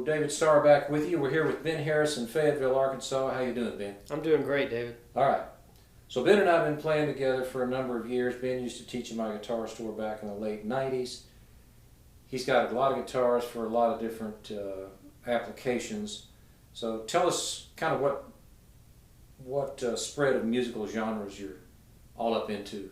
David Starr back with you. We're here with Ben Harris in Fayetteville, Arkansas. How you doing, Ben? I'm doing great, David. All right. So Ben and I have been playing together for a number of years. Ben used to teach in my guitar store back in the late 90s. He's got a lot of guitars for a lot of different applications. So tell us kind of what spread of musical genres you're all up into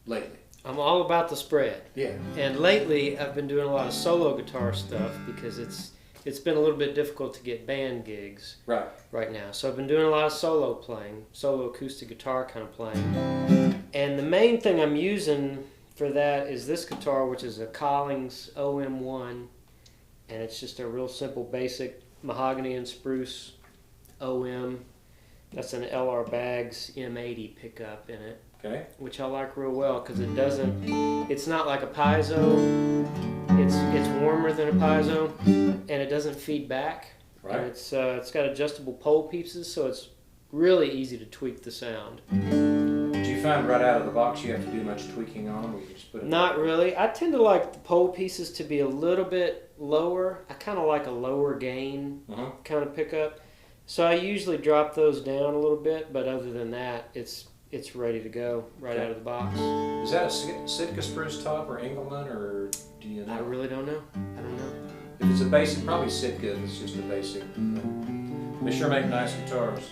lately. I'm all about the spread. Yeah. And lately, I've been doing a lot of solo guitar stuff because it's been a little bit difficult to get band gigs right now. So I've been doing a lot of solo playing, solo acoustic guitar kind of playing. And the main thing I'm using for that is this guitar, which is a Collings OM1, and it's just a real simple, basic mahogany and spruce OM. That's an LR Baggs M80 pickup in it. Okay. Which I like real well because it's not like a piezo. It's warmer than a piezo, and it doesn't feed back. Right. And it's got adjustable pole pieces, so it's really easy to tweak the sound. Do you find right out of the box you have to do much tweaking on them? Or you just put it Not really. I tend to like the pole pieces to be a little bit lower. I kind of like a lower gain kind of pickup. So I usually drop those down a little bit, but other than that, it's ready to go right out of the box. Is that a Sitka spruce top or Engelmann, or do you know? I really don't know. I don't know. If it's a basic, probably Sitka. If it's just a basic. They sure make nice guitars.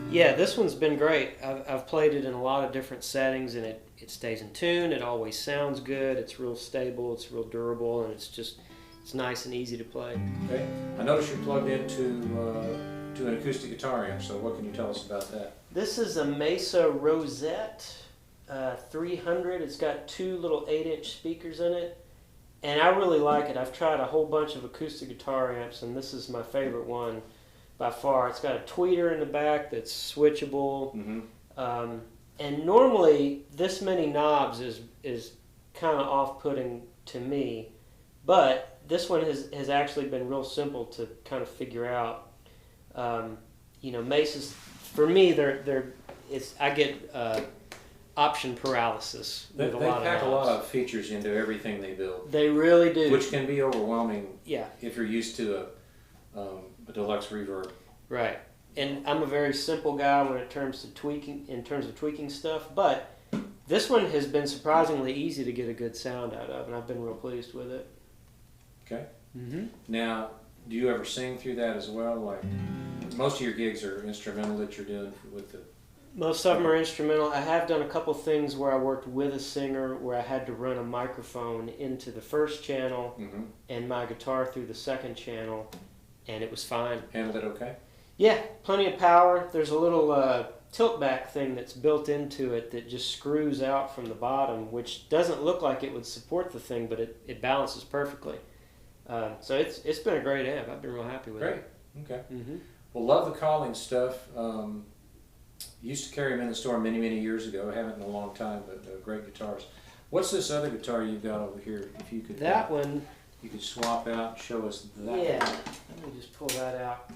Yeah, this one's been great. I've played it in a lot of different settings, and it stays in tune. It always sounds good. It's real stable. It's real durable, and it's nice and easy to play. Okay. I noticed you're plugged into to an acoustic guitar amp. So what can you tell us about that? This is a Mesa Rosette 300. It's got two little 8-inch speakers in it, and I really like it. I've tried a whole bunch of acoustic guitar amps, and this is my favorite one by far. It's got a tweeter in the back that's switchable, and normally this many knobs is kind of off-putting to me, but this one has actually been real simple to kind of figure out. Mesa's, for me, I get option paralysis with a lot of knobs. They pack a lot of features into everything they build. They really do. Which can be overwhelming. Yeah. If you're used to a deluxe reverb. Right. And I'm a very simple guy in terms of tweaking stuff, but this one has been surprisingly easy to get a good sound out of, and I've been real pleased with it. Okay. Now, do you ever sing through that as well? Like, most of your gigs are instrumental that you're doing with the... Most of them are instrumental. I have done a couple things where I worked with a singer where I had to run a microphone into the first channel and my guitar through the second channel, and it was fine. Handled it okay? Yeah, plenty of power. There's a little tilt back thing that's built into it that just screws out from the bottom, which doesn't look like it would support the thing, but it balances perfectly. So it's been a great amp. I've been real happy with it. Great. Okay. Well, love the Collings stuff. Used to carry them in the store many years ago. I haven't in a long time, but great guitars. What's this other guitar you've got over here? If you could, that one, you could swap out and show us that. Yeah. Let me just pull that out.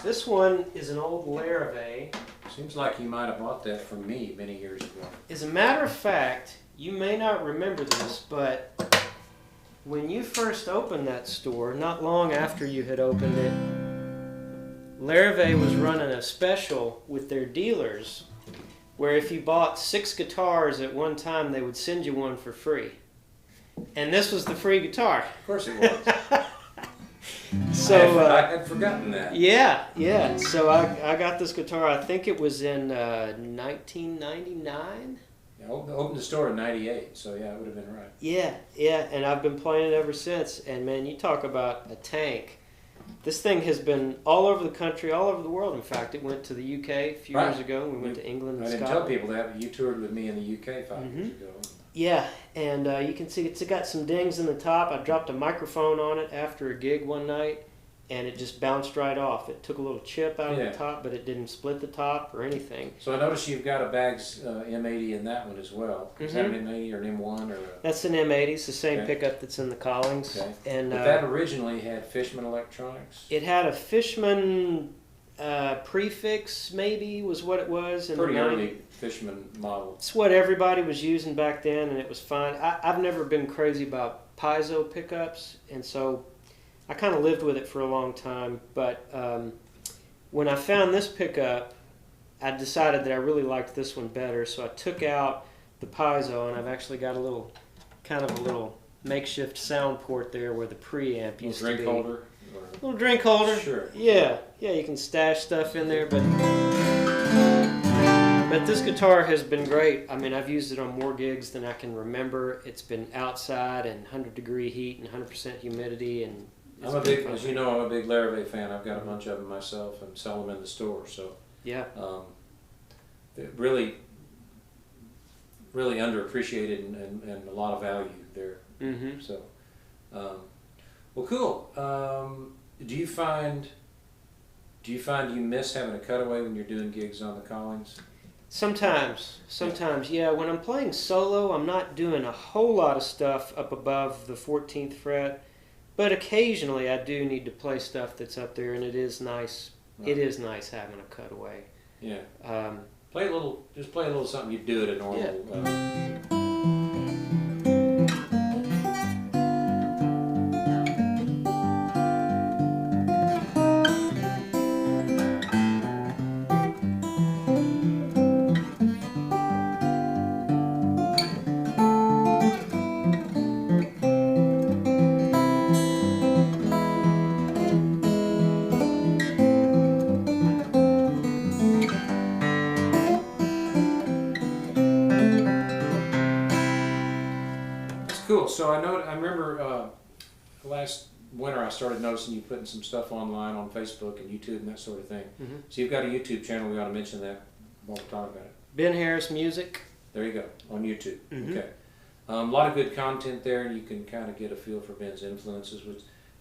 This one is an old Larrivee. Seems like you might have bought that from me many years ago. As a matter of fact, you may not remember this, but when you first opened that store, not long after you had opened it, Larrivee was running a special with their dealers where if you bought 6 guitars at one time, they would send you one for free. And this was the free guitar. Of course it was. So I had forgotten that. Yeah. So I got this guitar, I think it was in 1999. I opened the store in 98, so yeah, it would have been right. Yeah, and I've been playing it ever since. And man, you talk about a tank. This thing has been all over the country, all over the world. In fact, it went to the UK a few years ago. We went to England and Scotland. I didn't tell people that, but you toured with me in the UK 5 years ago. Yeah, and you can see it's got some dings in the top. I dropped a microphone on it after a gig one night, and it just bounced right off. It took a little chip out of the top, but it didn't split the top or anything. So I noticed you've got a Baggs M80 in that one as well. Is that an M80 or an M1? That's an M80. It's the same pickup that's in the Collings. Okay. And but that originally had Fishman electronics? It had a Fishman prefix, maybe, was what it was. Pretty early Fishman model. It's what everybody was using back then, and it was fine. I've never been crazy about piezo pickups, and so I kind of lived with it for a long time, but when I found this pickup, I decided that I really liked this one better, so I took out the piezo, and I've actually got a little makeshift sound port there where the preamp used to be. Drink holder? Little drink holder. Sure. Yeah, you can stash stuff in there, but this guitar has been great. I mean, I've used it on more gigs than I can remember. It's been outside in 100-degree heat and 100% humidity, and as you know, I'm a big Larrivee fan. I've got a bunch of them myself and sell them in the store. So yeah, really, really underappreciated and a lot of value there. Mm-hmm. So, well, cool. Do you find you miss having a cutaway when you're doing gigs on the Collings? Sometimes, yeah. When I'm playing solo, I'm not doing a whole lot of stuff up above the 14th fret, but occasionally I do need to play stuff that's up there, and it is nice. Right. It is nice having a cutaway. Yeah. Play a little something you do at a normal. Yeah. Cool. So I remember last winter I started noticing you putting some stuff online on Facebook and YouTube and that sort of thing. Mm-hmm. So you've got a YouTube channel. We ought to mention that while we're talking about it. Ben Harris Music. There you go, on YouTube. Mm-hmm. Okay. A lot of good content there, and you can kind of get a feel for Ben's influences.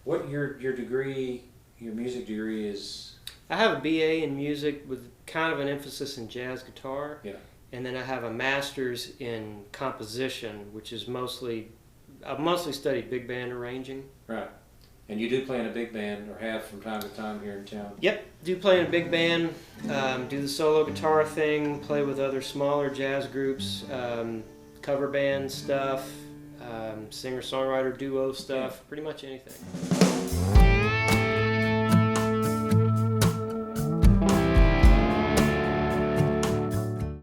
What your degree, your music degree is? I have a BA in music with kind of an emphasis in jazz guitar. Yeah. And then I have a master's in composition, which is I've mostly studied big band arranging. Right. And you do play in a big band, or have from time to time here in town? Yep, do play in a big band, do the solo guitar thing, play with other smaller jazz groups, cover band stuff, singer-songwriter duo stuff, pretty much anything.